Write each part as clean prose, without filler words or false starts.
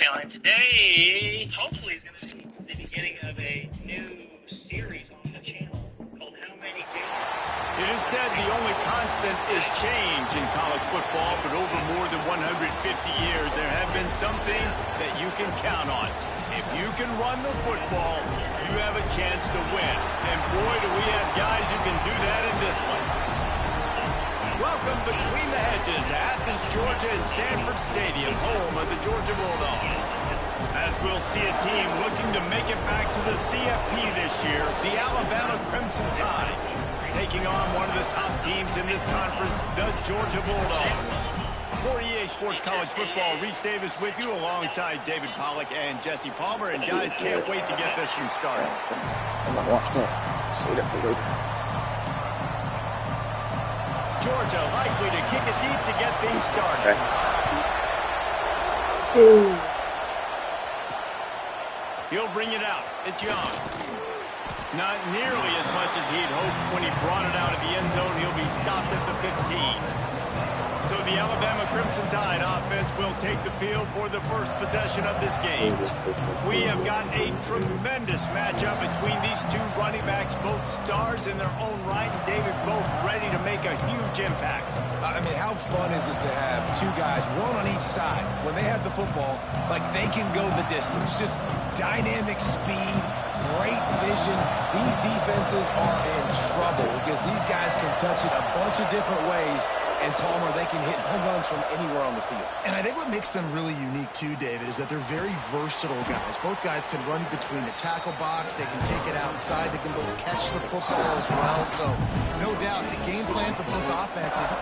Dale, and today, hopefully, is going to be the beginning of a new series on the channel called How Many Games? It is said the only constant is change in college football, but over more than 150 years, there have been some things that you can count on. If you can run the football, you have a chance to win. And boy, do we have guys who can do that in this one. Welcome between the hedges to Athens, Georgia and Sanford Stadium, home of the Georgia Bulldogs. As we'll see a team looking to make it back to the CFP this year, the Alabama Crimson Tide, taking on one of the top teams in this conference, the Georgia Bulldogs. For EA Sports College Football, Reese Davis with you alongside David Pollack and Jesse Palmer. And guys, can't wait to get this one started. Georgia likely to kick it deep to get things started. He'll bring it out. It's Young. Not nearly as much as he'd hoped when he brought it out of the end zone. He'll be stopped at the 15. So the Alabama Crimson Tide offense will take the field for the first possession of this game. We have got a tremendous matchup between these two running backs, both stars in their own right, and David, both ready to make a huge impact. I mean, how fun is it to have two guys, one on each side, when they have the football, like they can go the distance, just dynamic speed, great vision. These defenses are in trouble because these guys can touch it a bunch of different ways. And Palmer, they can hit home runs from anywhere on the field. And I think what makes them really unique too, David, is that they're very versatile guys. Both guys can run between the tackle box. They can take it outside. They can both catch the football as well. So no doubt the game plan for both offenses,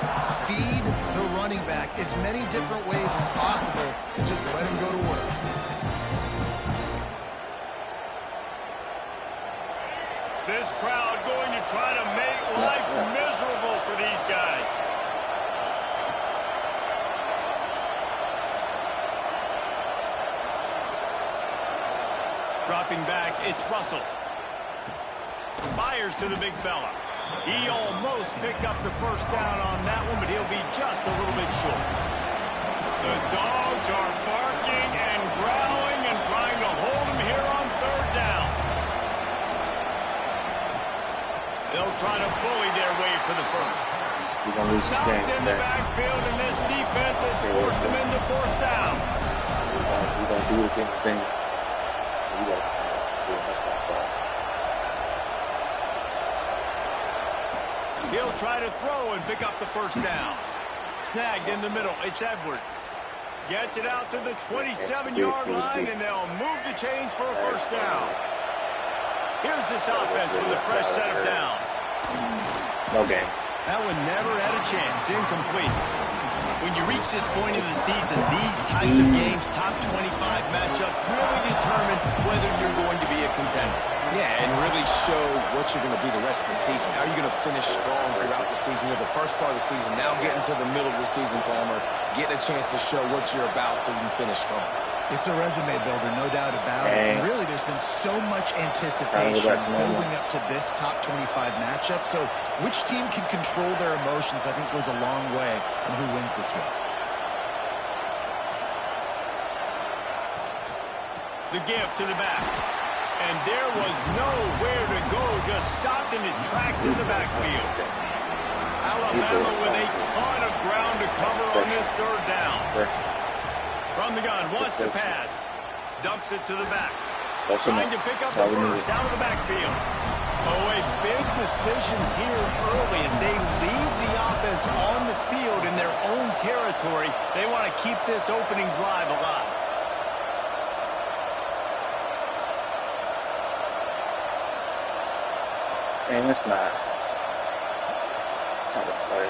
feed the running back as many different ways as possible and just let him go to work. This crowd going to try to make life miserable for these guys. Dropping back, it's Russell. Fires to the big fella. He almost picked up the first down on that one, but he'll be just a little bit short. The Dogs are barking and growling and trying to hold him here on third down. They'll try to bully their way for the first. Stopped in the backfield, and this defense has forced him into fourth down. We're going to do the thing. He'll try to throw and pick up the first down. Snagged in the middle. It's Edwards. Gets it out to the 27-yard line, and they'll move the chains for a first down. Here's this offense with a fresh set of downs. No game. That one never had a chance. Incomplete. When you reach this point of the season, these types of games, top 25 matchups, really determine whether you're going to be a contender. Yeah, and really show what you're going to be the rest of the season. How are you going to finish strong throughout the season? The first part of the season, now getting to the middle of the season, Palmer, getting a chance to show what you're about so you can finish strong. It's a resume builder, no doubt about it. And really, there's been so much anticipation building up to this top 25 matchup. So which team can control their emotions, I think, goes a long way in who wins this one. The give to the back. And there was nowhere to go, just stopped in his tracks in the backfield. Alabama with a ton of ground to cover on this third down. From the gun, wants to pass. Dumps it to the back. Trying to pick up the first, out of the backfield. Oh, a big decision here early as they leave the offense on the field in their own territory. They want to keep this opening drive alive. And it's not. It's not gonna play.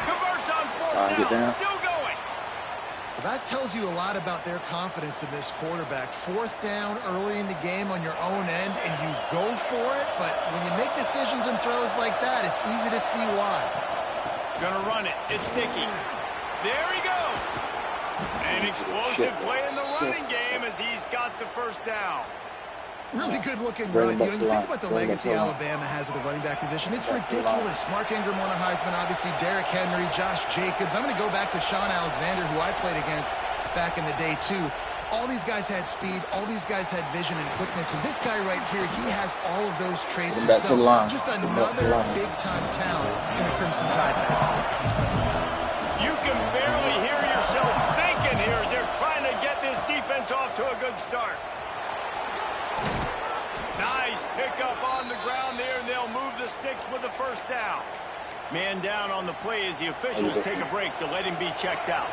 Converts on fourth down. Still going. Well, that tells you a lot about their confidence in this quarterback. Fourth down early in the game on your own end, and you go for it. But when you make decisions and throws like that, it's easy to see why. Gonna run it. It's Dickey. There he goes. An explosive play in the running game as he's got the first down. Really good-looking run. You think about the legacy Alabama has at the running back position. It's ridiculous. Mark Ingram won a Heisman, obviously Derrick Henry, Josh Jacobs. I'm going to go back to Sean Alexander, who I played against back in the day, too. All these guys had speed. All these guys had vision and quickness. And this guy right here, he has all of those traits himself. Just another big-time talent in the Crimson Tide backfield. You can barely hear yourself thinking here as they're trying to get this defense off to a good start. Nice pickup on the ground there, and they'll move the sticks with the first down. Man down on the play as the officials take a break to let him be checked out.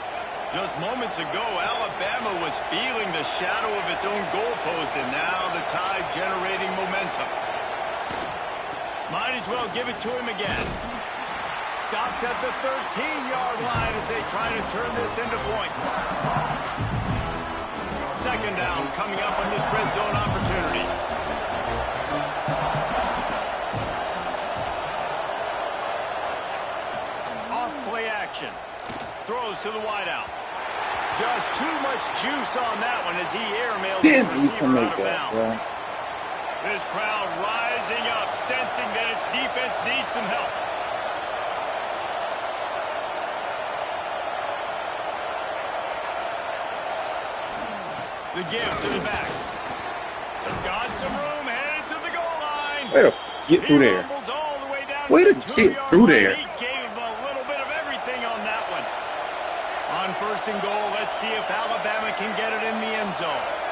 Just moments ago, Alabama was feeling the shadow of its own goalpost, and now the Tide generating momentum. Might as well give it to him again. Stopped at the 13-yard line as they try to turn this into points. Second down coming up on this red zone opportunity. Off play action. Throws to the wideout. Just too much juice on that one as he airmails the receiver out of bounds. This crowd rising up, sensing that its defense needs some help. The give to the back. Got some room, headed to the goal line. Way to get through there. Way to get through there. He gave him a little bit of everything on that one. On first and goal, let's see if Alabama can get it in the end zone.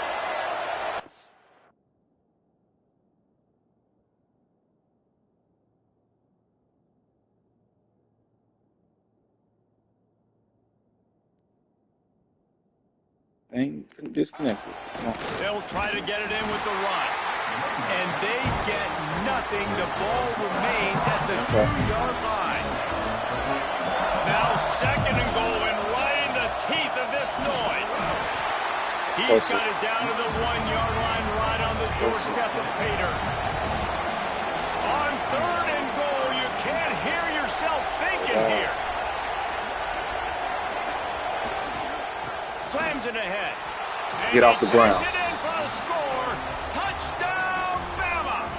Thing disconnected. They'll try to get it in with the run. And they get nothing. The ball remains at the 2-yard line. Now second and goal, and right in the teeth of this noise. He's got it down to the 1-yard line, right on the doorstep of Pater. On third and goal, you can't hear yourself thinking here. Slams it ahead. And get off the ground. It in for a score. Touchdown, Bama.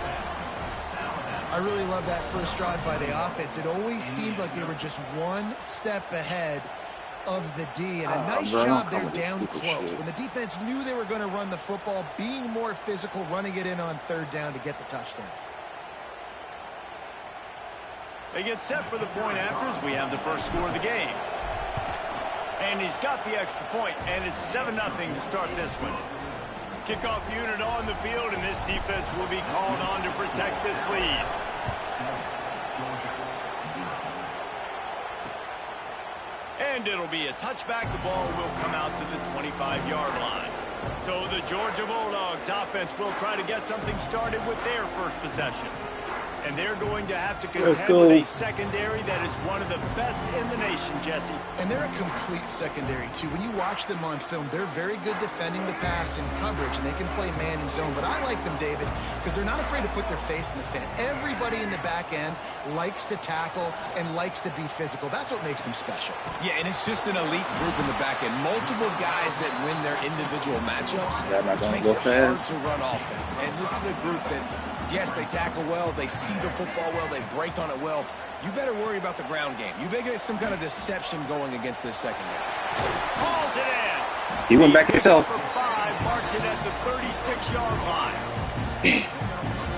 I really love that first drive by the offense. It always seemed like they were just one step ahead of the D, and a nice job there down close. When the defense knew they were going to run the football, being more physical, running it in on third down to get the touchdown. They get set for the point after as we have the first score of the game. And he's got the extra point, and it's 7-0 to start this one. Kickoff unit on the field, and this defense will be called on to protect this lead. And it'll be a touchback. The ball will come out to the 25-yard line. So the Georgia Bulldogs offense will try to get something started with their first possession. And they're going to have to contend with a secondary that is one of the best in the nation, Jesse. And they're a complete secondary, too. When you watch them on film, they're very good defending the pass and coverage, and they can play man and zone. But I like them, David, because they're not afraid to put their face in the fan. Everybody in the back end likes to tackle and likes to be physical. That's what makes them special. Yeah, and it's just an elite group in the back end. Multiple guys that win their individual matchups, which makes it hard to run offense. And this is a group that, yes, they tackle well, they see the football well, they break on it well. You better worry about the ground game. You better get some kind of deception going against this secondary. Hauls it in. He went back himself. Number 5 marks it at the 36-yard line.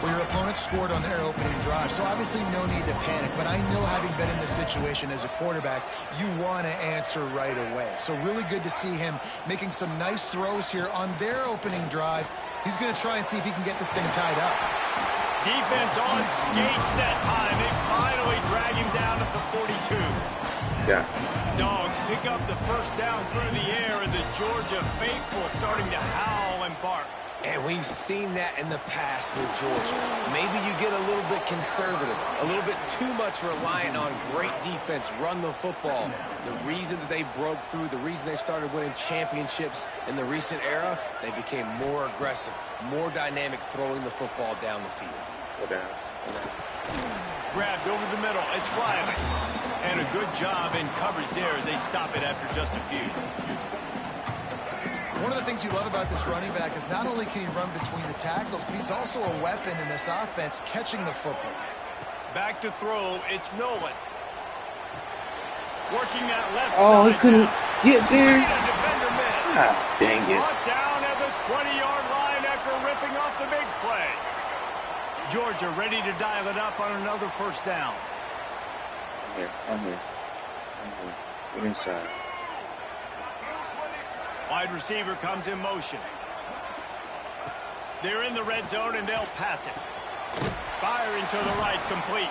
Well, your opponent scored on their opening drive, so obviously no need to panic. But I know, having been in this situation as a quarterback, you want to answer right away. So really good to see him making some nice throws here on their opening drive. He's going to try and see if he can get this thing tied up. Defense on skates that time. They finally drag him down at the 42. Yeah. Dogs pick up the first down through the air, and the Georgia faithful starting to howl and bark. And we've seen that in the past with Georgia. Maybe you get a little bit conservative, a little bit too much reliant on great defense, run the football. The reason that they broke through, the reason they started winning championships in the recent era, they became more aggressive, more dynamic throwing the football down the field. Go down. Grabbed over the middle. It's Riley. And a good job in coverage there as they stop it after just a few. One of the things you love about this running back is not only can he run between the tackles, but he's also a weapon in this offense catching the football. Back to throw, it's Nolan. Working that left Oh, side. he couldn't get there. Defender missed. Ah, dang it. Brought down at the 20-yard line after ripping off the big play. Georgia ready to dial it up on another first down. I'm here. Get inside. Wide receiver comes in motion. They're in the red zone and they'll pass it. Firing to the right, complete.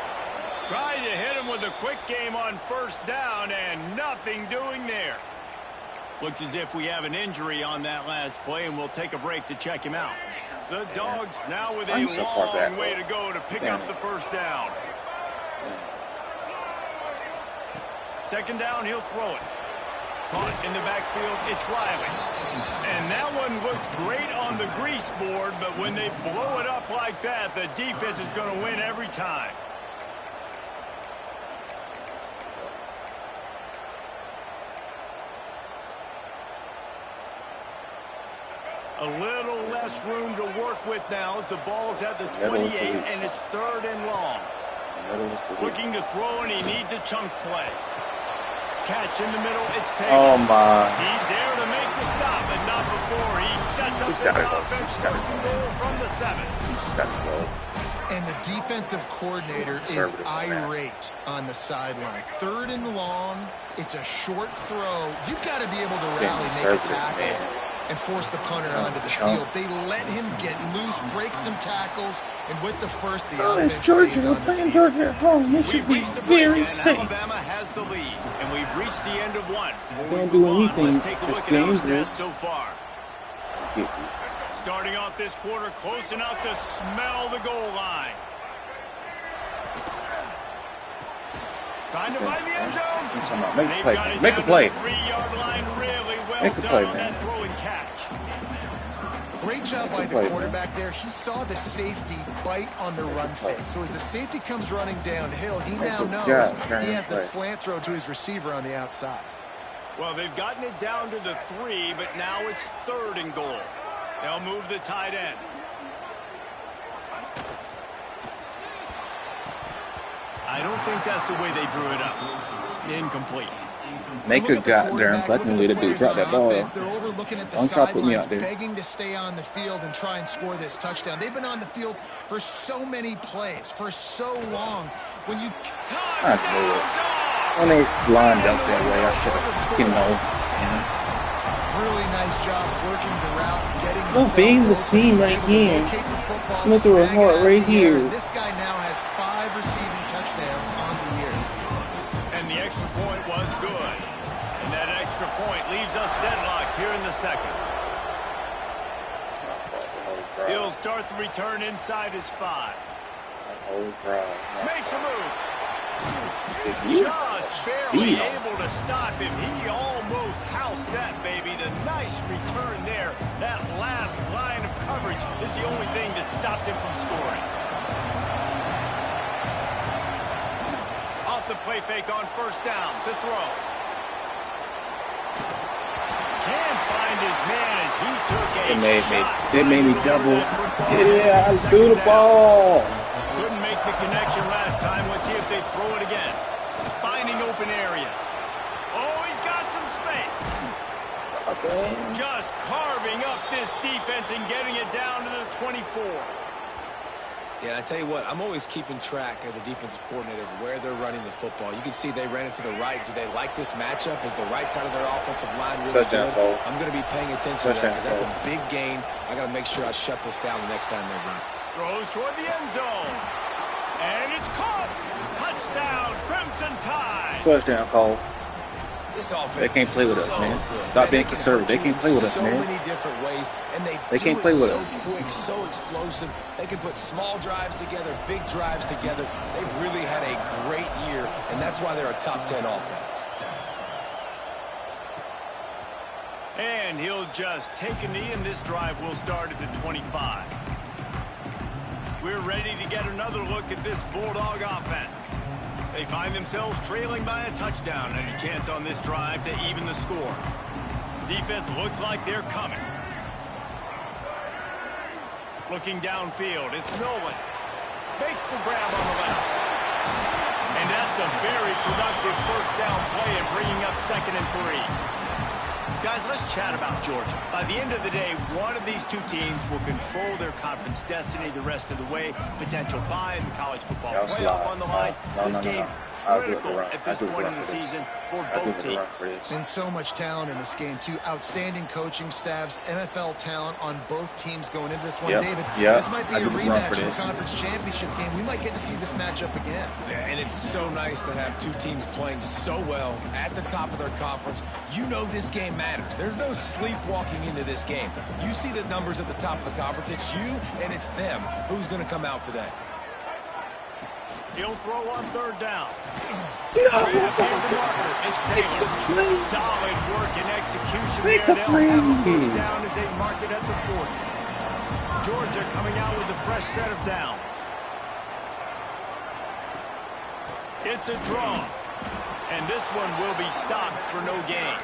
Trying to hit him with a quick game on first down and nothing doing there. Looks as if we have an injury on that last play, and we'll take a break to check him out. The Dogs now with a long way to go to pick up the first down. Second down, he'll throw it. Caught in the backfield, it's Riley. And that one looked great on the grease board, but when they blow it up like that, the defense is going to win every time. A little less room to work with now as the ball's at the 28 and it's third and long. Looking to throw, and he needs a chunk play. Catch in the middle, it's taken. Oh my. He's there to make the stop, but not before he sets up this offense. First and goal from the 7. You just got to go. And the defensive coordinator is irate on the sideline. Third and long, it's a short throw. You've got to be able to rally, make a tackle, and force the punter onto the field. They let him get loose, break some tackles, and with the first, the offense stays on the field. Georgia at home. You should be very safe. Alabama has the lead, and we've reached the end of one. Don't do anything Let's take a look at our stats so far. Get these. Starting off this quarter, close enough to smell the goal line. Trying to find the end zone. Make a play. Make a play. 3-yard line, really well Make a done play, on man. that throw and catch. Great job by the quarterback there. He saw the safety bite on the run fake. So as the safety comes running downhill, he now knows he has the slant throw to his receiver on the outside. Well, they've gotten it down to the 3, but now it's third and goal. They'll move the tight end. I don't think that's the way they drew it up. Incomplete. Make a goddamn fucking way to do. Drop that ball. They're overlooking at the Don't try to put me out sidelines, there. begging to stay on the field and try and score this touchdown. They've been on the field for so many plays, for so long. When you I knew it. When they lined up that way, I should have, really nice job working the route, getting No, being the seam right here. I'm gonna throw a heart right here. This guy now has 5 receiving touchdowns on the year. And the extra point was good. And that extra point leaves us deadlocked here in the second. He'll start the return inside his 5. Makes a move. Just barely able to stop him. He almost housed that baby. The nice return there. That last line of coverage is the only thing that stopped him from scoring. Off the play fake on first down to throw. Can't find his man as he took a shot. It made me double. Yeah, I do the ball. Couldn't make the connection last time. Let's see if they throw it again. Finding open areas. Oh, he's got some space. Just carving up this defense and getting it down to the 24. Yeah, and I tell you what, I'm always keeping track as a defensive coordinator of where they're running the football. You can see they ran it to the right. Do they like this matchup? Is the right side of their offensive line really good? I'm going to be paying attention to that because that's a big gain. I got to make sure I shut this down the next time they run. Throws toward the end zone. And it's caught. Touchdown, Crimson Tide. Touchdown, Cole. This offense They can't play with us, man. Stop being conservative. They can't play with us, man. So many different ways, and they can't play with us. So quick, so explosive. They can put small drives together, big drives together. They've really had a great year, and that's why they're a top 10 offense. And he'll just take a knee, and this drive will start at the 25. We're ready to get another look at this Bulldog offense. They find themselves trailing by a touchdown and a chance on this drive to even the score. Defense looks like they're coming. Looking downfield, it's Nolan. Makes the grab on the left. And that's a very productive first down play and bringing up 2nd and 3. Guys, let's chat about Georgia. By the end of the day, one of these two teams will control their conference destiny the rest of the way. Potential bye in the college football playoff on the line. This game critical at this point in the season for both teams. And so much talent in this game, too. Outstanding coaching staffs, NFL talent on both teams going into this one. David, this might be a rematch of the conference championship game. We might get to see this matchup again. Yeah, and it's so nice to have two teams playing so well at the top of their conference. You know this game matters. There's no sleepwalking into this game. You see the numbers at the top of the conference. It's you and it's them. Who's going to come out today? He'll throw on 3rd down. It's Taylor. Solid work and execution there. They'll have a first down as they mark it at the 40. Georgia coming out with a fresh set of downs. It's a draw. And this one will be stopped for no gain.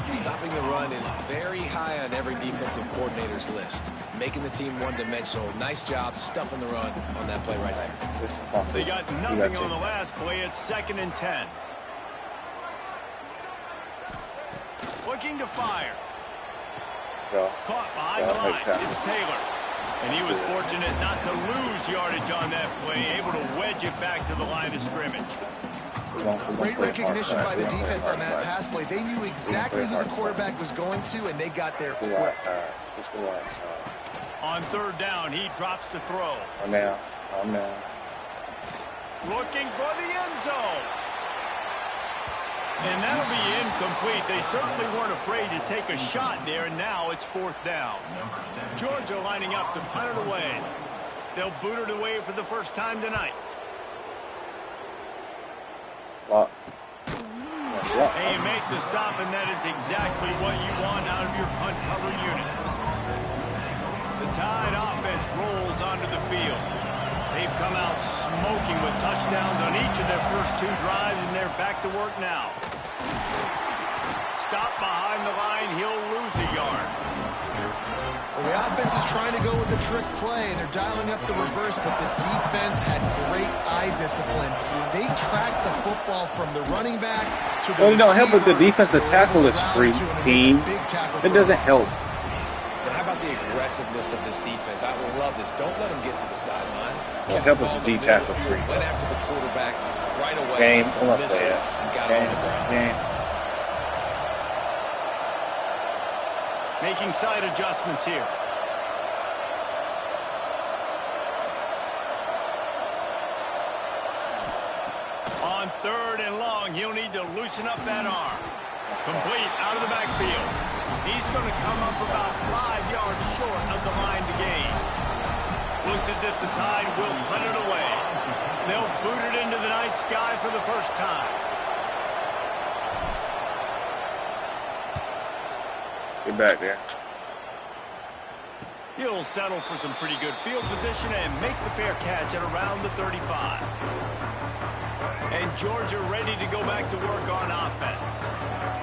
Stopping the run is very high on every defensive coordinator's list. Making the team one-dimensional. Nice job stuffing the run on that play right there. They got nothing on the last play. It's 2nd and 10. Looking to fire. Caught behind the line. It's Taylor. And he was fortunate not to lose yardage on that play. Able to wedge it back to the line of scrimmage. Great recognition by the defense on that pass play. They knew exactly who the quarterback was going to, and they got there quick. On 3rd down, he drops to throw. Looking for the end zone. And that'll be incomplete. They certainly weren't afraid to take a shot there, and now it's 4th down. Georgia lining up to punt it away. They'll boot it away for the first time tonight. And you make the stop, and that is exactly what you want out of your punt cover unit. The Tide offense rolls onto the field. They've come out smoking with touchdowns on each of their first 2 drives, and they're back to work now. Stop behind the line. He'll lose a yard. Well, the offense is trying to go with a trick play, and they're dialing up the reverse, but the defense had great eye discipline. They tracked the football from the running back to the don't help if the defensive tackle is free, team. It doesn't help. But how about the aggressiveness of this defense? I love this. Don't let them get to the sideline. Don't help if the D tackle free. Went after the quarterback right away. Game. I'm going to play it. Game. Making side adjustments here. On 3rd and long, he'll need to loosen up that arm. Complete out of the backfield. He's going to come up about 5 yards short of the line to gain. Looks as if the Tide will punt it away. They'll boot it into the night sky for the first time. Get back there. He'll settle for some pretty good field position and make the fair catch at around the 35. And Georgia ready to go back to work on offense.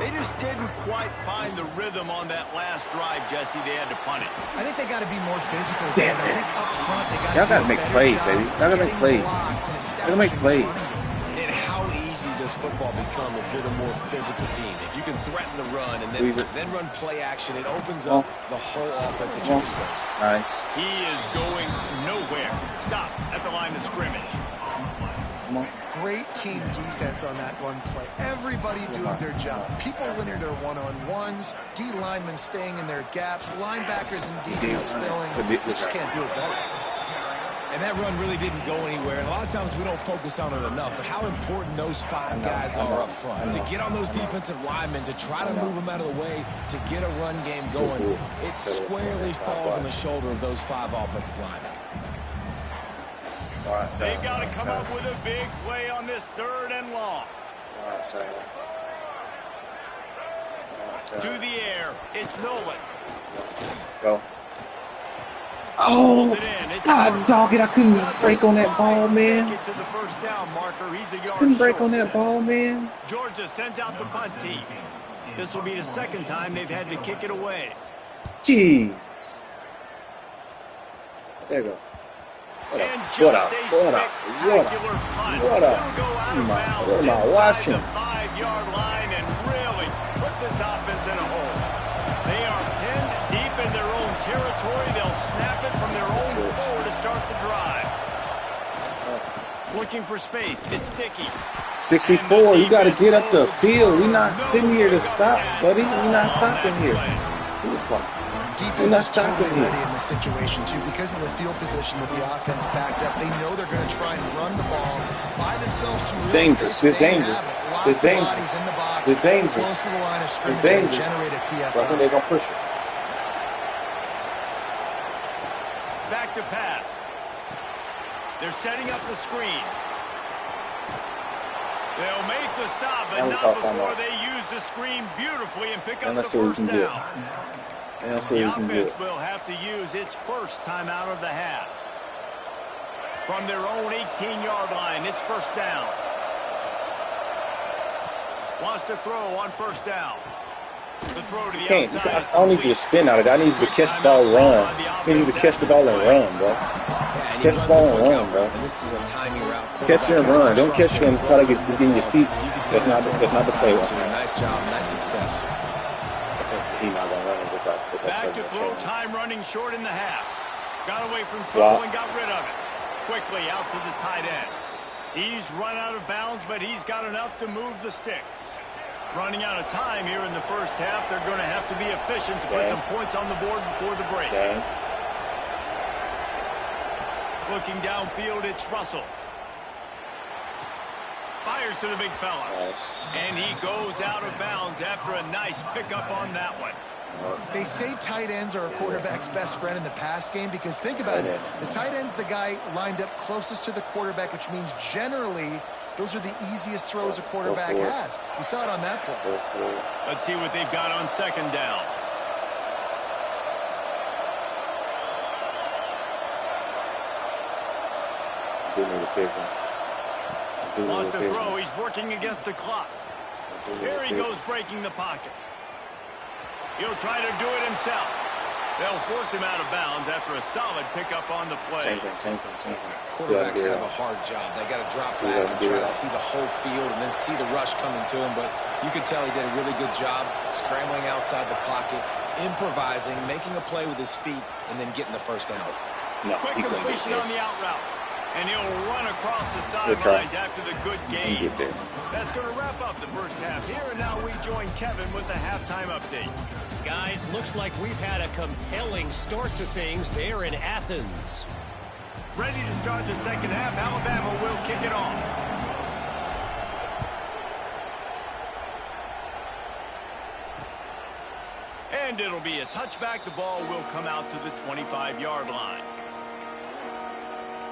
They just didn't quite find the rhythm on that last drive, Jesse. They had to punt it. I think they got to be more physical. Damn I think up front, they y'all got to make plays, baby. Y'all got to make plays. Y'all got to make plays. And how easy does football become if you're the more physical team? If you can threaten the run and then run play action, it opens up the whole offense at your disposal. Nice. He is going nowhere. Stop at the line of scrimmage. Come on. Great team defense on that run play. Everybody doing their job. People winning their one-on-ones, D linemen staying in their gaps, linebackers and DBs filling. They just can't do it better. And that run really didn't go anywhere. And a lot of times we don't focus on it enough. But how important those 5 guys are up front. To get on those defensive linemen, to try to move them out of the way, to get a run game going, it squarely falls on the shoulder of those 5 offensive linemen. They've got to come up with a big play on this 3rd and long. To the air, it's Nolan. Go. Oh, God, dog it. I couldn't break on that ball, man. Couldn't break on that ball, man. Georgia sends out the punt team. This will be the second time they've had to kick it away. Jeez. There you go. What up? What up? What up? What up? What am I watching? The 5-yard line and really put this offense in a hole. They are pinned deep in their own territory. They'll snap it from their own 4 to start the drive. Looking for space. It's sticky. 64. You got to get up the field. We're not sitting here to stop, buddy. We're not stopping here. Defense is totally ready in this situation, too, because of the field position with the offense backed up. They know they're going to try and run the ball by themselves. It's dangerous. It's dangerous. It's dangerous. It's dangerous. Close to the line of scrimmage. It's dangerous. Generate a TFL. I think they're going to push it. Back to pass. They're setting up the screen. They'll make the stop, but not before they use the screen beautifully and pick up the first down. The offense will have to use its first time out of the half. From their own 18-yard line, it's first down. Wants to throw on first down. The throw to the outside. I don't need you to spin out of it. I need you to catch the ball and run. I need you to catch the ball and run, bro. Catch the ball and run, bro. Catch it and run. Don't catch it and try to get in your feet. That's not the play. Nice job, nice success. He's not going to run with that. Back to throw, time running short in the half. Got away from trouble and got rid of it. Quickly out to the tight end. He's run out of bounds, but he's got enough to move the sticks. Running out of time here in the first half. They're going to have to be efficient to put some points on the board before the break. Looking downfield, it's Russell. Fires to the big fella. Nice. And he goes out of bounds after a nice pickup on that one. They say tight ends are a quarterback's best friend in the pass game because think about it. The tight end's the guy lined up closest to the quarterback, which means generally those are the easiest throws a quarterback has. You saw it on that play. Let's see what they've got on second down. Wants to throw. He's working against the clock. Here he goes breaking the pocket. He'll try to do it himself. They'll force him out of bounds after a solid pickup on the play. Same thing. Quarterbacks have a hard job. They got to drop back and try to see the whole field and then see the rush coming to him. But you can tell he did a really good job scrambling outside the pocket, improvising, making a play with his feet, and then getting the first down. No, quick completion on the out route. And he'll run across the sidelines after the good game. That's going to wrap up the first half here. And now we join Kevin with the halftime update. Guys, looks like we've had a compelling start to things there in Athens. Ready to start the second half. Alabama will kick it off. And it'll be a touchback. The ball will come out to the 25-yard line.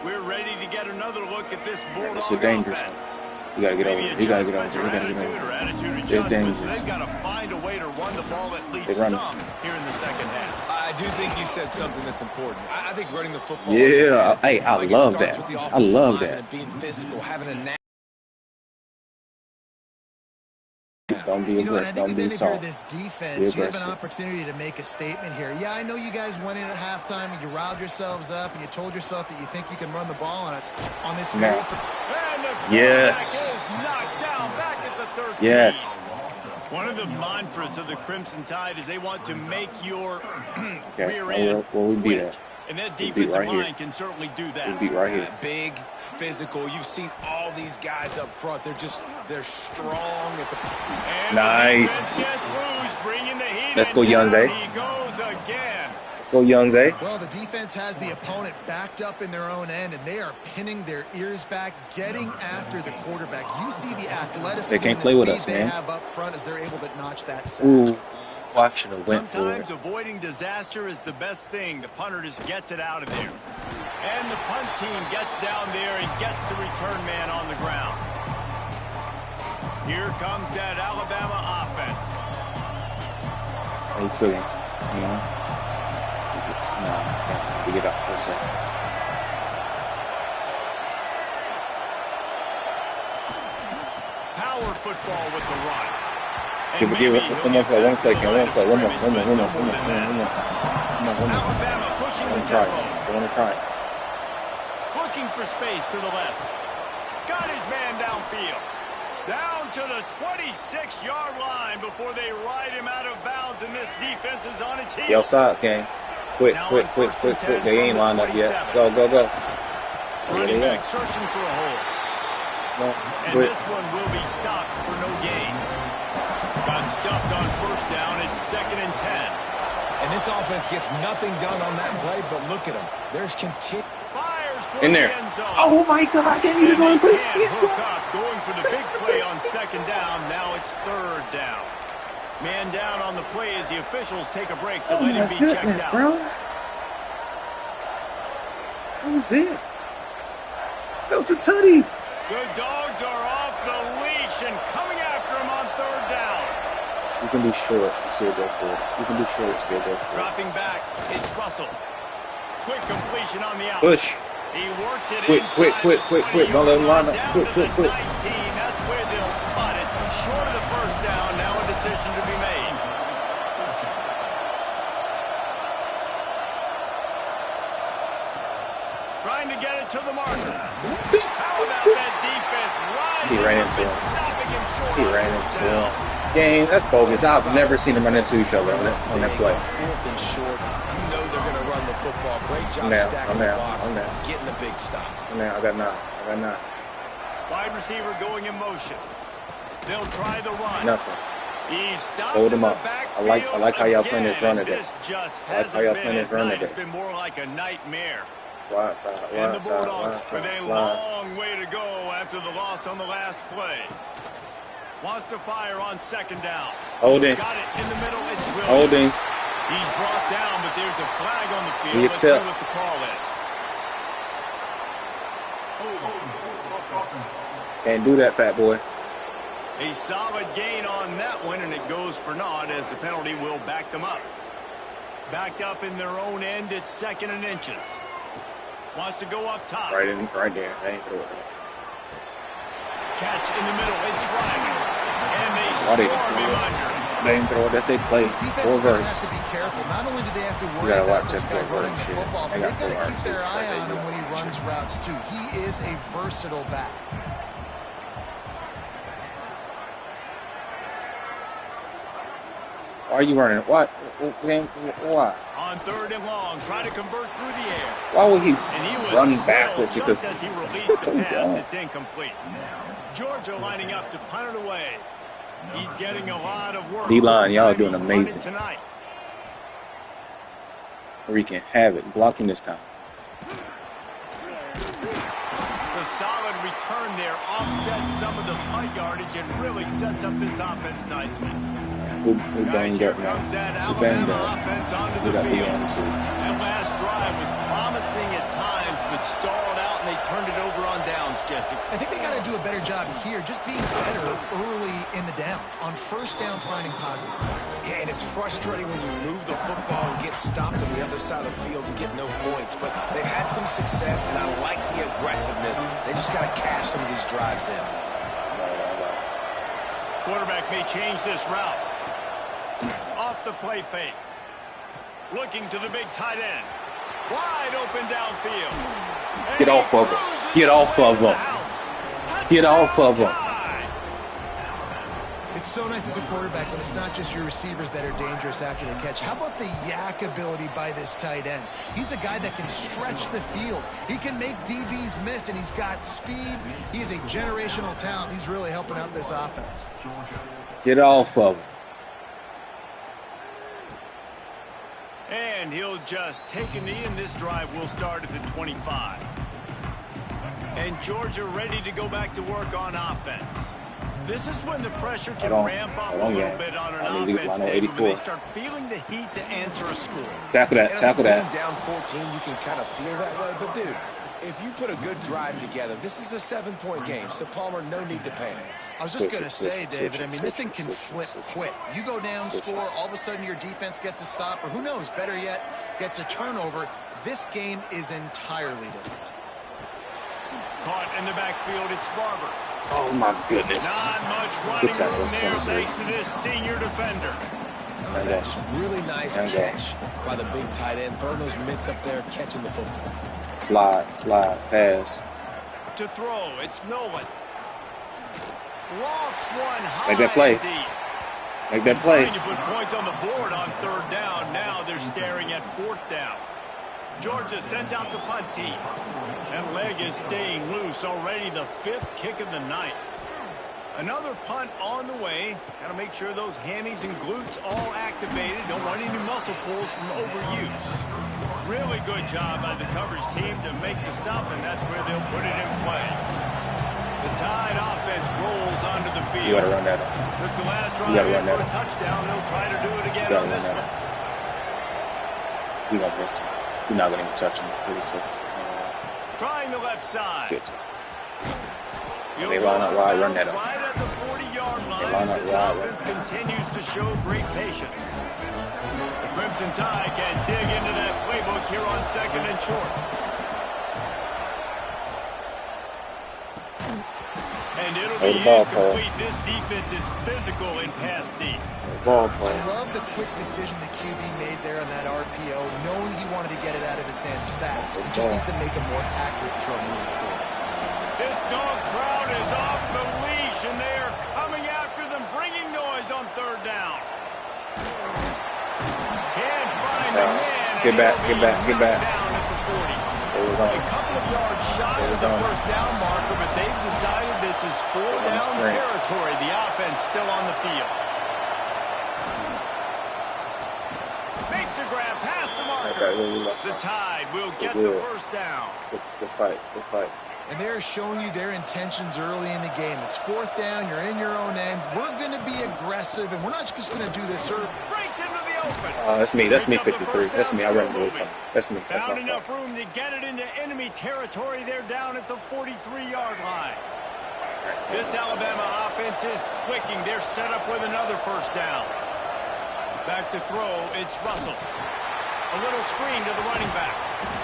We're ready to get another look at this Bulldog It's a dangerous offense. one. You got to get over it. You got to get over it. You got to get over it. They're dangerous. They've got to find a way to run the ball at least some here in the second half. I do think you said something that's important. I think running the football. Yeah, hey, I love that. I love that. Being physical, having a Don't be aggressive. Don't be soft. This defense, you have an opportunity to make a statement here. Yeah, I know you guys went in at halftime and you riled yourselves up and you told yourself that you think you can run the ball on us on this field. Yes. Yes. One of the mantras of the Crimson Tide is they want to make your rear end quit. And that defensive line can certainly do that. We'll be right here. Big, physical. You've seen all these guys up front. They're strong at the. And nice. Let's go, Youngze. He goes again. Let's go, Youngze. Well, the defense has the opponent backed up in their own end, and they are pinning their ears back, getting after the quarterback. You see the athleticism they can't play with us, they man. have up front as they're able to notch that sack. Ooh. I should have went for it. Sometimes avoiding disaster is the best thing. The punter just gets it out of there. And the punt team gets down there and gets the return man on the ground. Here comes that Alabama offense. How you feeling? You know? No, can't. We get up for a second. Power football with the run. Give it one more play, one play, one more. Come on. Alabama pushing the Try. tempo. I want to try. Looking for space to the left. Got his man downfield. Down to the 26-yard line before they ride him out of bounds, and this defense is on its heels. Yo, sides game. Quick. They ain't lined up yet. Go. Running back searching for a hole. And this one will be stopped for no gain. Got stuffed on first down. It's 2nd and 10. And this offense gets nothing done on that play, but look at them. There's continued. In there. Oh my God! I can't even go and put his hands up. Going for the big play on 2nd down. Now it's 3rd down. Man down on the play as the officials take a break to let him be checked out. Bro. That was it. That was a tutty. The dogs are off the leash and coming after him on 3rd down. You can be short and still go for it. You can be short and still go for it. Dropping back, it's Russell. Quick completion on the out. Push. He works it Quick. Don't let him line up. Quick. 19, that's where they'll spot it. Short of the first down, now a decision to be made. Trying to get it to the marker. How about that defense rising He ran up into and him. stopping him short He of ran the into down. him. Game, that's bogus. I've never seen them run into each other on that play. 4th and short. You know they're going to run the football. Great job stacking the box, getting the big stop. I got 9. Wide receiver going in motion. They'll try the run. Nothing. He's stopped Hold in him the up. I backfield like how y'all playing this run again, today. and this just I like how y'all hasn't playing been this his run night. today. It's been more like a nightmare. Wide side, And the Bulldogs with a slide. long way to go after the loss on the last play. Wants to fire on 2nd down. Holding. Got it in the middle. It's Williams. Holding. He's brought down, but there's a flag on the field. He Let's see accept. what the call is. Can't do that, fat boy. A solid gain on that one, and it goes for naught as the penalty will back them up. Backed up in their own end, it's 2nd and inches. Wants to go up top. Right there. They ain't throw it. Catch in the middle, it's Ryman. And they Why they swarm him throw it? under. They ain't throw it. That's their play. This defense is 4 going to have verts. to be careful. Not only do they have to You worry gotta about watch this that guy four running vert the shit. football, They but got they've got to 4 keep verts. their eye They on do him when he that runs shit. routes, too. He is a versatile back. Why are you running? What? Why? On 3rd and long, try to convert through the air. Why would he And he was run drilled backwards? just Because as he released it's the so pass, dumb. it's incomplete. Georgia lining up to punt it away. He's getting a lot of work. D-line, y'all Time doing he's amazing. punted tonight. Wreaking havoc, blocking this time. The solid return there offsets some of the punt yardage and really sets up this offense nicely. We Guys, banged here up now. comes that We banged Alabama up. offense onto We the got field. beyond too. That last drive was promising at times, but stalled out and they turned it over on downs, Jesse. I think they got to do a better job here, just being better early in the downs. On 1st down, finding positive plays. Yeah, and it's frustrating when you move the football and get stopped on the other side of the field and get no points. But they've had some success, and I like the aggressiveness. They just got to cash some of these drives in. Quarterback may change this route. Off the play fake. Looking to the big tight end. Wide open downfield. And Get off of him. Get off of him. Get off of him. It's so nice as a quarterback when it's not just your receivers that are dangerous after the catch. How about the yak ability by this tight end? He's a guy that can stretch the field. He can make DBs miss, and he's got speed. He is a generational talent. He's really helping out this offense. Get off of him. And he'll just take a knee, and this drive will start at the 25. And Georgia ready to go back to work on offense. This is when the pressure can ramp up a little bit on an offense, David, when they start feeling the heat to answer a score. Tackle that, tackle that. Down 14, you can kind of feel that way. But, dude, if you put a good drive together, this is a 7-point game. So, Palmer, no need to panic. I was just going to say, David, I mean, this thing can flip quick. You go down, score, all of a sudden your defense gets a stop, or who knows, better yet, gets a turnover. This game is entirely different. Caught in the backfield, it's Barber. Oh my goodness. Not much running room there thanks to this senior defender. Just really nice catch by the big tight end. Throwing those mitts up there, catching the football. Slide, pass. To throw, it's Nolan. Lofts one high. Make that play. Make that play. Trying to put points on the board on third down. Now they're staring at fourth down. Georgia sends out the punt team. That leg is staying loose already. The fifth kick of the night. Another punt on the way. Got to make sure those hammies and glutes all activated. Don't want any muscle pulls from overuse. Really good job by the coverage team to make the stop, and that's where they'll put it in play. The Tide offense rolls onto the field. You got to run that. Took the last drive in for a touchdown. They'll try to do it again on this one. You're going to miss him. You're not going to touch him. Trying the left side. They line up wide, run that up. Right at the 40-yard line as this offense continues to show great patience. The Crimson Tide can dig into that playbook here on second and short. And it'll be incomplete. This defense is physical in pass deep. I love the quick decision the QB made there on that RPO, knowing he wanted to get it out of his hands fast. He just needs to make a more accurate throw moving forward. This dog crowd is off the leash, and they are coming after them, bringing noise on third down. Can't find a man. Get back. Down at the 40. A couple of yards shy of the first down marker, but they've decided this is fourth down territory. The offense still on the field. Makes a grab past the marker. The Tide will get the first down. Good fight. And they're showing you their intentions early in the game. It's fourth down. You're in your own end. We're going to be aggressive, and we're not just going to do this. Breaks into the open. That's me, 53. That's me. I run away from it. That's me. Found enough room to get it into enemy territory. They're down at the 43-yard line. This Alabama offense is clicking. They're set up with another first down. Back to throw. It's Russell. A little screen to the running back.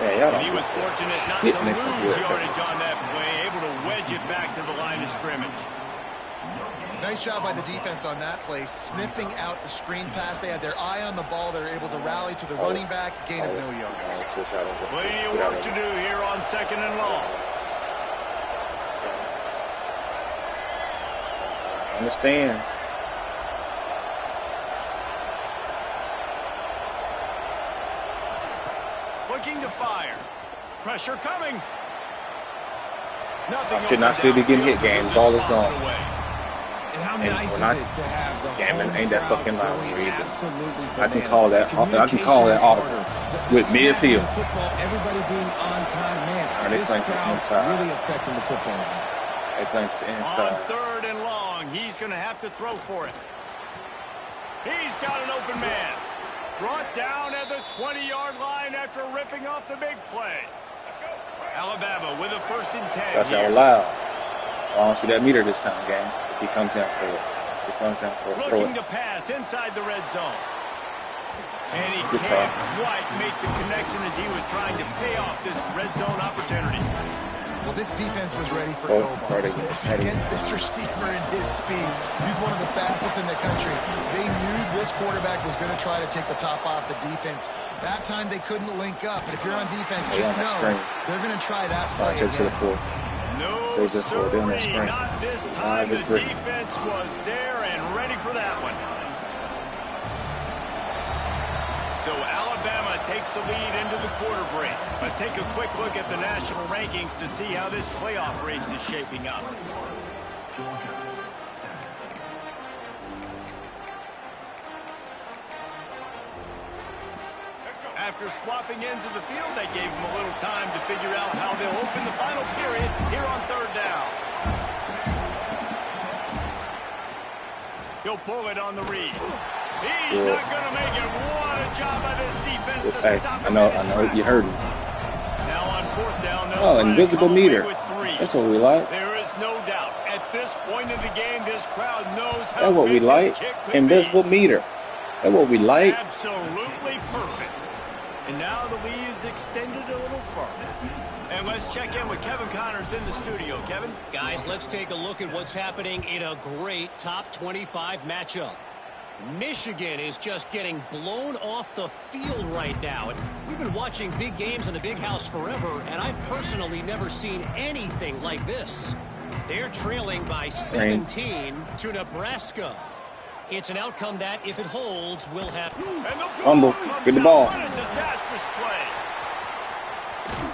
Yeah, and he was fortunate not to lose yardage on that play, able to wedge it back to the line of scrimmage. Nice job by the defense on that play, sniffing out the screen pass. They had their eye on the ball. They're able to rally to the running back, gain of no yards. Plenty of work to do here on second and long. Understand. Looking to fire. Pressure coming. Nothing. I should not still be getting hit, game. The ball is gone. And how nice is it to have the game ain't that fucking loud either. Absolutely I can call that. I can call that audible with midfield. Football, everybody being on time, man. This crowd really affecting the football game. They playing to the inside. On third and long, he's going to have to throw for it. He's got an open man. Brought down at the 20-yard line after ripping off the big play. Alabama with a 1st and 10. That's out loud. I don't see that meter this time, gang. If he comes down for it. Looking to pass inside the red zone. And he can't quite make the connection as he was trying to pay off this red zone opportunity. Well, this defense was ready for go balls. Against this receiver and his speed, he's one of the fastest in the country. They knew this quarterback was going to try to take the top off the defense. That time they couldn't link up. But if you're on defense, just know they're going to try that play again. To the 4. No, sirree, not this time. The defense was there and ready for that one. So Alabama takes the lead into the quarter break. Let's take a quick look at the national rankings to see how this playoff race is shaping up. After swapping ends of the field, they gave them a little time to figure out how they'll open the final period here on third down. He'll pull it on the read. He's not going to make it. What a job by this defense to stop him. I know, you heard him. Now on fourth down, oh, invisible meter. That's what we like. There is no doubt. At this point in the game, this crowd knows how that's what we like. Invisible meter. That's what we like. Absolutely perfect. And now the lead is extended a little further. And let's check in with Kevin Connors in the studio. Kevin? Guys, let's take a look at what's happening in a great top 25 matchup. Michigan is just getting blown off the field right now. We've been watching big games in the Big House forever, and I've personally never seen anything like this. They're trailing by 17 to Nebraska. It's an outcome that, if it holds, will happen. Humble. Get the ball. What a disastrous play.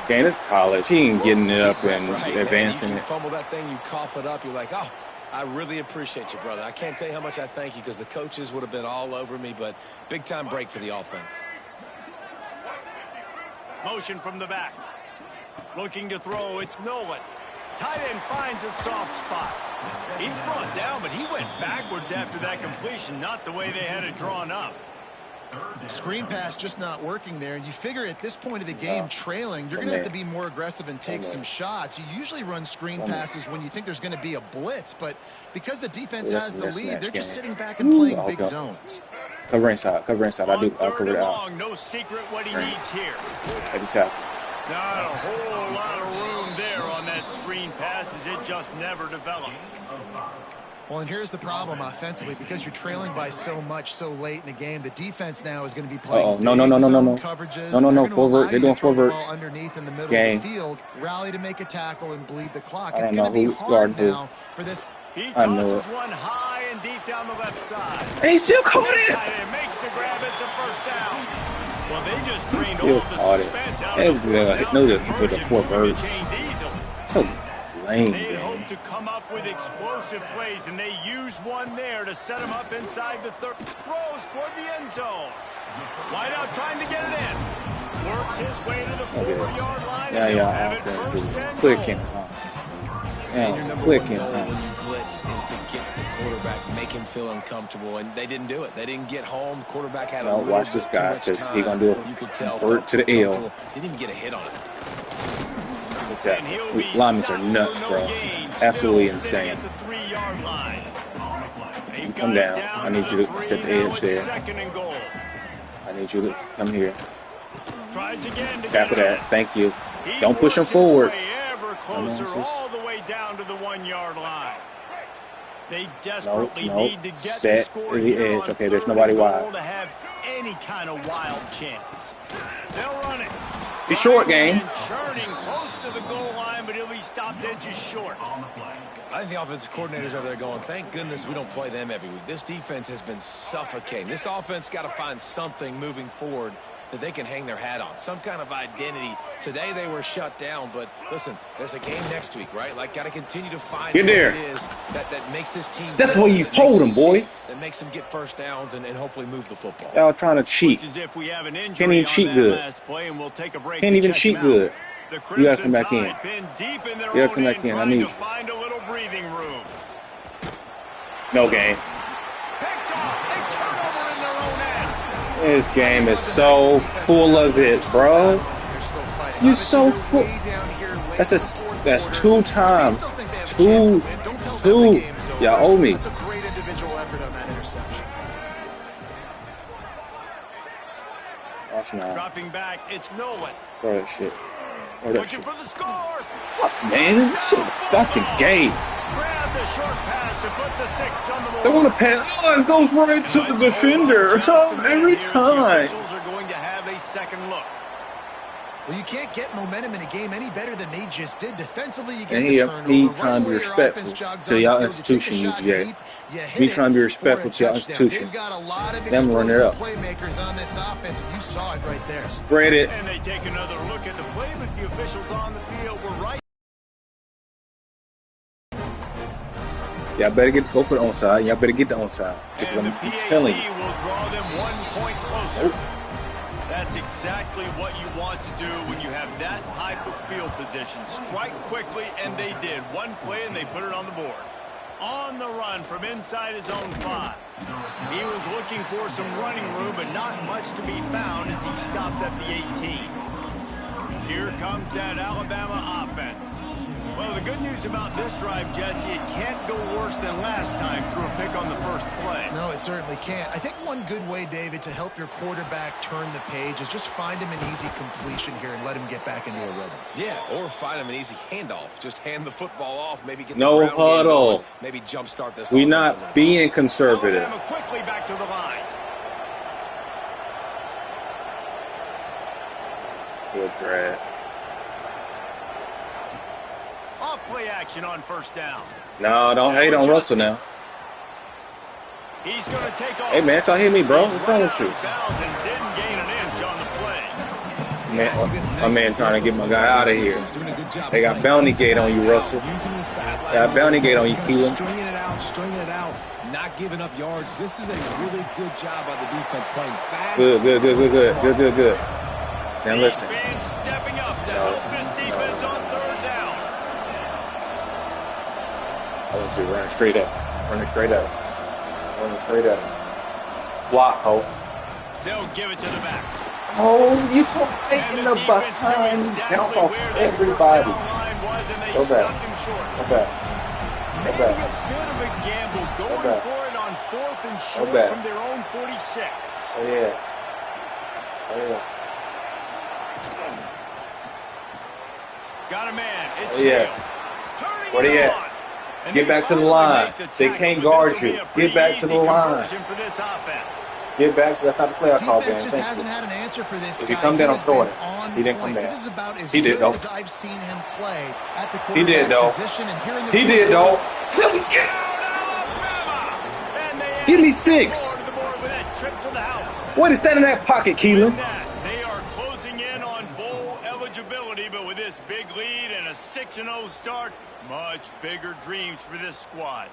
Okay, this college. He ain't getting it up and advancing you it. fumble that thing, you cough it up. You're like, oh, I really appreciate you, brother. I can't tell you how much I thank you because the coaches would have been all over me, but big-time break for the offense. Motion from the back. Looking to throw. It's Nolan. Tight end finds a soft spot. He's brought down, but he went backwards after that completion, not the way they had it drawn up. Screen pass just not working there. And you figure at this point of the game, trailing, you're going to have to be more aggressive and take some shots. You usually run screen passes when you think there's going to be a blitz, but because the defense has the lead, they're just sitting back and playing big zones. Cover inside. Cover inside. I'll cover it out. No secret what he needs here. Every tackle. Not a whole lot of room there on that screen pass as it just never developed. Well, and here's the problem offensively. Because you're trailing by so much so late in the game, the defense now is going to be playing no coverages. No, forward. They're doing forwards. Underneath in the middle of the field, rally to make a tackle and bleed the clock. It's going to be hard now for this. He tosses one high and deep down the left side. And he still caught it. And makes the grab. It's a first down. Well, they just He drained still all the caught suspense it. out of the With the 4 birds. So lame, They man. hope to come up with explosive plays, and they use one there to set them up inside the third. Throws toward the end zone. Wideout trying to get it in. Works his way to the 4-yard line. Yeah, offense is clicking, And it's your number clicking, one goal when you blitz is to get to the quarterback, make him feel uncomfortable, and they didn't do it. They didn't get home. The quarterback had a little watch this bit too guy, much 'cause time. he gonna do a You could tell convert to the L. Didn't even get a hit on it. And he'll be Linemen are stopped nuts, for bro. no gain. Absolutely Still sitting insane. at the 3-yard line. They've Come got it down. I need you to set the now. edge It's there. 2nd and goal. I need you to come here. Tries again to Tap get it it. at. Thank you. He Don't push him works his forward. way ever closer, all the way down to the 1-yard line. They desperately need to get the Set score the here edge. on Okay, there's 3rd nobody and goal wide. to have any kind of wild chance. They'll run it. He's short game. And churning close to the goal line, but he'll be stopped edges short. I think the offensive coordinators over there going, thank goodness we don't play them every week. This defense has been suffocating. This offense got to find something moving forward that they can hang their hat on, some kind of identity. Today they were shut down, but listen, there's a game next week, right? Like, got to continue to find Get what there. it is that makes this team. That's better, why you that hold makes him, boy. That makes them get first downs and hopefully move the football. Y'all trying to cheat. As if we have an injury Can't even on cheat that good. last play, and we'll take a break Can't to even check cheat him out. good. The You gotta come Crimson back in. Tide been deep in their You gotta own come back end, in. I trying need to you. find a little breathing room. No game. Picked off. A turnover in their own end. This game is so full of it, bro. You're so full. That's 2 times. Two. Y'all owe me. That's a great individual effort on that interception. Watch now. Dropping back, it's Nolan. Throw that shit. Throw that Looking shit. for the score. Fuck, man. This shit fucking gay. Grab the short pass to put the 6 on the board. They want to pass. Oh, it goes right to the defender. Every time. The officials are going to have a second look. Well, you can't get momentum in a game any better than they just did. Defensively, you get And the he turnover. trying to be respectful to y'all institution, UGA. He trying to be respectful to y'all institution. They've got a lot of Them run it up. playmakers on this offense. You saw it right there. Spread it. And they take another look at the play, but the officials on the field were right. Y'all better go for the onside. Y'all better get the onside. Because And the I'm PAT telling you. will draw them 1 point closer. That's exactly what you want to do when you have that type of field position. Strike quickly, and they did. One play, and they put it on the board. On the run from inside his own 5. He was looking for some running room, but not much to be found as he stopped at the 18. Here comes that Alabama offense. Well, the good news about this drive, Jesse, it can't go worse than last time through a pick on the first play. No, it certainly can't. I think one good way, David, to help your quarterback turn the page is just find him an easy completion here and let him get back into a rhythm. Yeah, or find him an easy handoff. Just hand the football off, maybe get the no huddle. Maybe jumpstart this. We're not being conservative. Alabama quickly back to the line. Good drag. Off play action on first down. No, don't hate on Russell now. He's going to take off. Hey, man, y'all hit me, bro. What's wrong with you? And didn't gain an inch on the play. Man, my man trying to get my guy out of here. They got bounty gate on you, Russell. They got bounty gate on you, Keelan. Stringing it out, not giving up yards. This is a really good job by the defense playing fast. Good. Now listen. Defense stepping up to help this defense on third down. I want you to run straight up. Running straight up. Block, ho. They'll give it to the back. Oh, you so late in the behind. Bounce off everybody. Go back. Maybe a bit of a gamble going for it on 4th and short from their own 46. Oh, yeah. Got a man. It's Where they at? Get back to the line. They can't guard you. Get back to the line. Get back. So that's not the play I called, man. Defense just hasn't had an answer for this If guy. he come down, I'm throwing it. He didn't come down. This is about as He did, good though. as I've seen him play at the He did, though. position. And here in the He did, though. Give me 6. What is that in that pocket, Keelan? They are closing in on bowl eligibility, but with this big lead and a 6-0 start, much bigger dreams for this squad.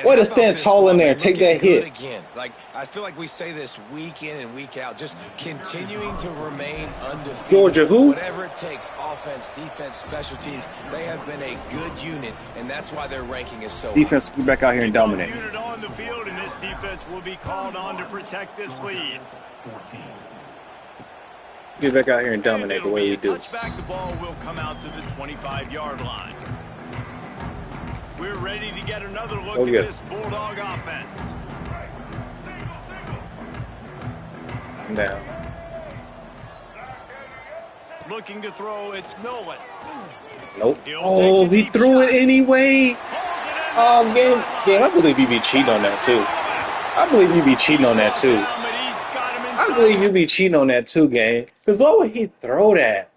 Way to stand tall in there and take that hit. Again. Like, I feel like we say this week in and week out, just continuing to remain undefeated. Georgia who? Whatever it takes, offense, defense, special teams, they have been a good unit, and that's why their ranking is so Defense, get back out here and dominate. Unit on the field, and this defense will be called on to protect this lead. Get back out here and dominate the way we do. Touchback, the ball will come out to the 25-yard line. We're ready to get another look at this Bulldog offense. I'm down. Looking to throw, it's Nolan. Nope. Oh, he threw it anyway. Oh, game. I believe you be cheating on that, too. I believe you be cheating on that, too. Game. Because why would he throw that?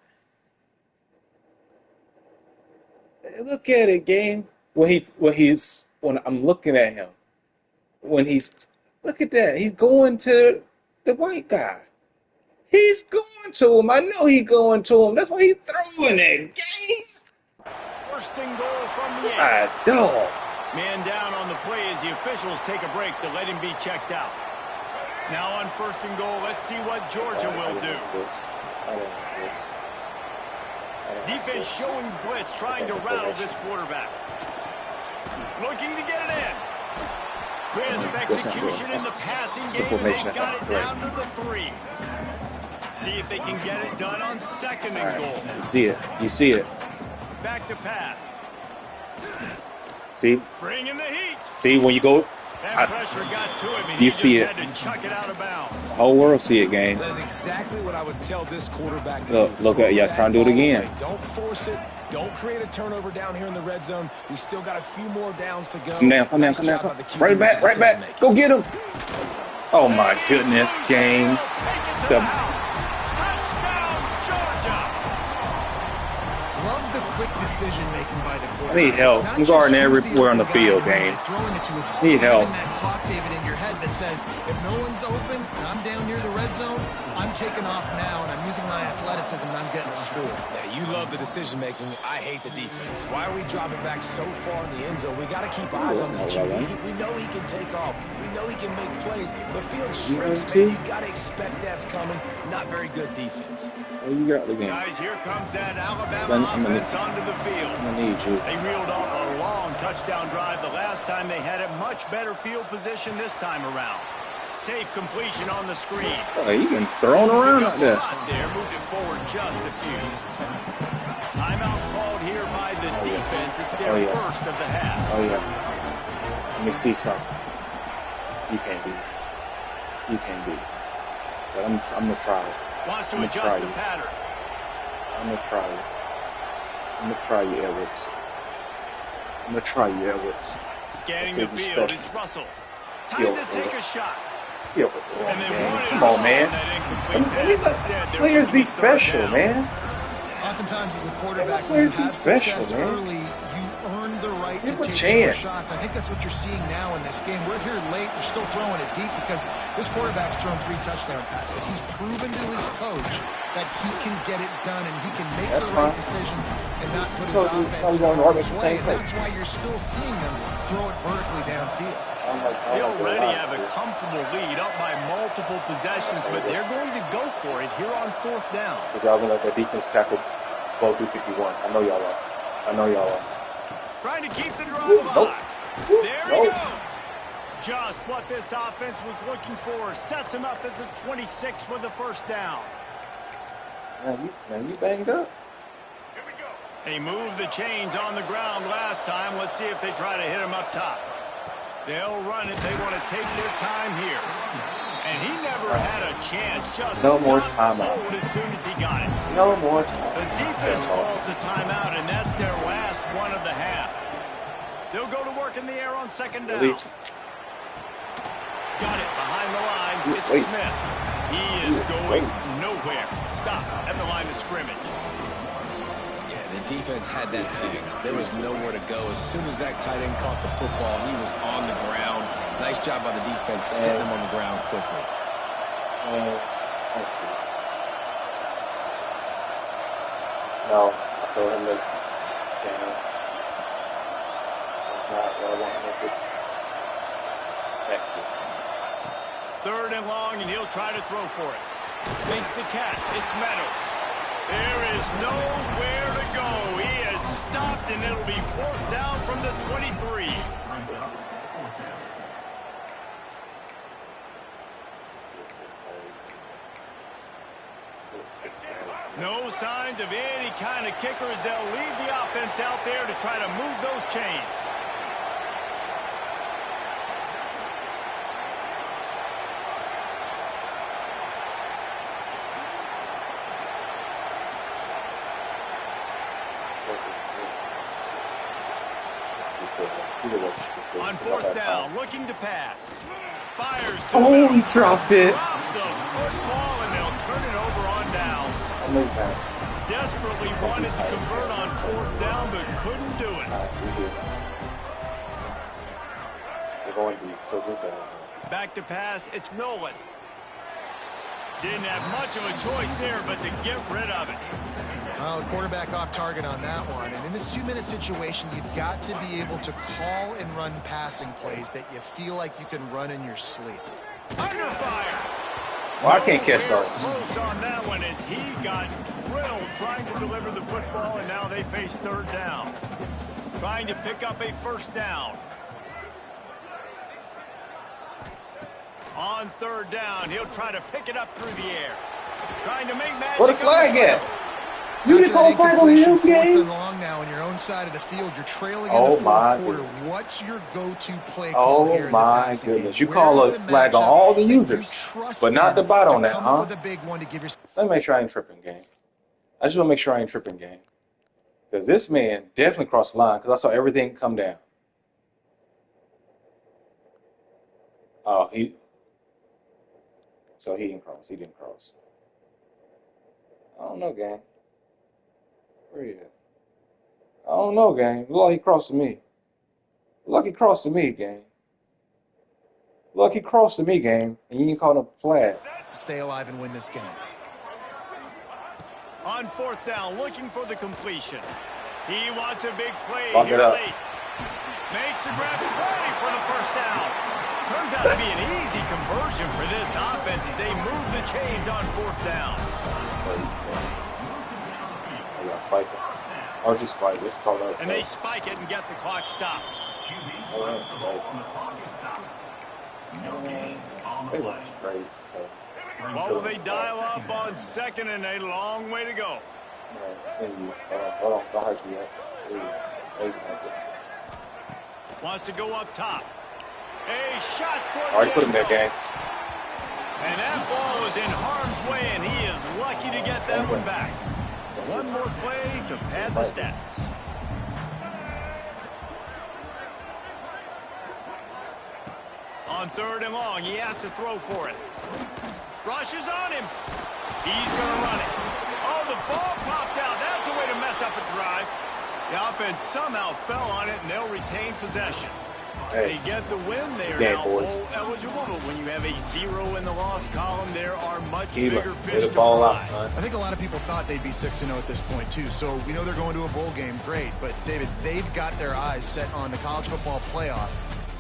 Look at it, game. When I'm looking at him, look at that. He's going to the white guy. He's going to him. I know he's going to him. That's why he's throwing it. Game. First and goal from the dog. Man down on the play as the officials take a break to let him be checked out. Now on first and goal, let's see what Georgia will do. Defense showing blitz, trying to rattle this quarterback. Looking to get it in. Crisp execution in the passing game. They got it down to the 3. See if they can get it done on second and goal. You see it. Back to pass. See? Bringing the heat. See, when you go... That pressure got to him, and you he see just it. had to chuck it out of bounds. The whole world see it, game. That is exactly what I would tell this quarterback to do. Look at y'all trying to do it again. Don't force it. Don't create a turnover down here in the red zone. We still got a few more downs to go. Come down. Right back. Go get him. Oh, my goodness, game. Touchdown, Georgia. Love the quick decision making by the quarterback. I need help. I'm guarding everywhere on the field, game. Need help. That clock, David, in your head that says, if no one's open and I'm down near the red zone, I'm taking off now and I'm using my athleticism and I'm getting a score. Yeah, you love the decision making. I hate the defense. Why are we dropping back so far in the end zone? We got to keep eyes on this QB. We know he can take off. We know he can make plays. The field shrinks, man. You got to expect that's coming. Not very good defense. Oh, you got the game. Guys, here comes that Alabama offense onto the field. I need you. They reeled off a long touchdown drive the last time they had a much better field position this time around. Safe completion on the screen. Oh, you been thrown around out there. Moved it forward just a few. Timeout called here by the defense. It's their first of the half. Oh, yeah. Let me see something. You can't do that. You can't do that. But I'm going to try it. Wants to adjust the pattern. I'm going to try it. I'm going to try you, Edwards. I'm going to try you, Edwards. Scanning the field, it's Russell. Time to take a shot. And come on, man. Let me let players be special, man. Oftentimes, as a quarterback, when you have success early, you earn the right to take more shots. I think that's what you're seeing now in this game. We're here late. They're still throwing it deep because this quarterback's thrown 3 touchdown passes. He's proven to his coach that he can get it done and he can make the right decisions and not put his offense in harm's way. And that's why you're still seeing them throw it vertically downfield. They already have a comfortable lead up by multiple possessions, but they're going to go for it here on 4th down. Y'all gonna let that defense tackle ball through 51. I know y'all are. I know y'all are. Trying to keep the drive alive. There he goes. Just what this offense was looking for. Sets him up at the 26 for the first down. Man, you banged up. Here we go. They moved the chains on the ground last time. Let's see if they try to hit him up top. They'll run it. They want to take their time here. And he never had a chance. Just no more timeouts. As soon as he got it. No more timeouts. The defense calls the timeout, and that's their last one of the half. They'll go to work in the air on 2nd down. Release. Got it behind the line. It's Smith. He is going nowhere. Stop at the line of scrimmage. The defense had that pegged. There was nowhere to go. As soon as that tight end caught the football, he was on the ground. Nice job by the defense setting him on the ground quickly. No, I told him that that's not what I want to make it. Thank you. 3rd and long, and he'll try to throw for it. Makes the catch. It's Meadows. There is nowhere to go. He has stopped, and it'll be 4th down from the 23. No signs of any kind of kickers. They'll leave the offense out there to try to move those chains. On 4th down, looking to pass. Fires to he dropped it. Dropped the football, and they'll turn it over on downs. Desperately wanted to convert on 4th down, but couldn't do it. They're going deep, so good. Back to pass, it's Nolan. Didn't have much of a choice there, but to get rid of it. Well, the quarterback off target on that one. And in this 2-minute situation, you've got to be able to call and run passing plays that you feel like you can run in your sleep. Under fire. Well, I can't catch those. Close on that one as he got drilled trying to deliver the football, and now they face 3rd down. Trying to pick up a 1st down. On 3rd down, he'll try to pick it up through the air. Trying to make magic. What a flag at? You didn't call flag on your game? Long now on your own side of the field. You're trailing in the 4th quarter. What's your go-to play call here in the passing game? You call a flag on all the users, but not the bot on that, huh? Let me make sure I ain't tripping, game. I just want to make sure I ain't tripping, game. Because this man definitely crossed the line because I saw everything come down. Oh, so he didn't cross. He didn't cross. I don't know, gang. Where you at? I don't know, gang. Look like he crossed to me. Look like he crossed to me, gang. Look like he crossed to me, gang. And you didn't call him a flag. Stay alive and win this game. On 4th down, looking for the completion. He wants a big play Lock here it up. late. Makes the grab ready for the 1st down. Turns out to be an easy conversion for this offense as they move the chains on 4th down. Spike it. Or just spike it. It's called out. And they spike it and get the clock stopped. They went straight. So. What will they dial up on 2nd and a long way to go? Hold on. Don't hurt you yet. Wants to go up top. A shot for Already put him there, gang. And that ball was in harm's way, and he is lucky to get that one back. One more play to pad the stats. On 3rd and long, he has to throw for it. Rushes on him. He's going to run it. Oh, the ball popped out. That's a way to mess up a drive. The offense somehow fell on it, and they'll retain possession. They get the win. They are now bowl eligible, but when you have a 0 in the loss column, there are much bigger fish to fry. I think a lot of people thought they'd be 6-0 at this point, too. So we know they're going to a bowl game. Great. But, David, they've got their eyes set on the college football playoff.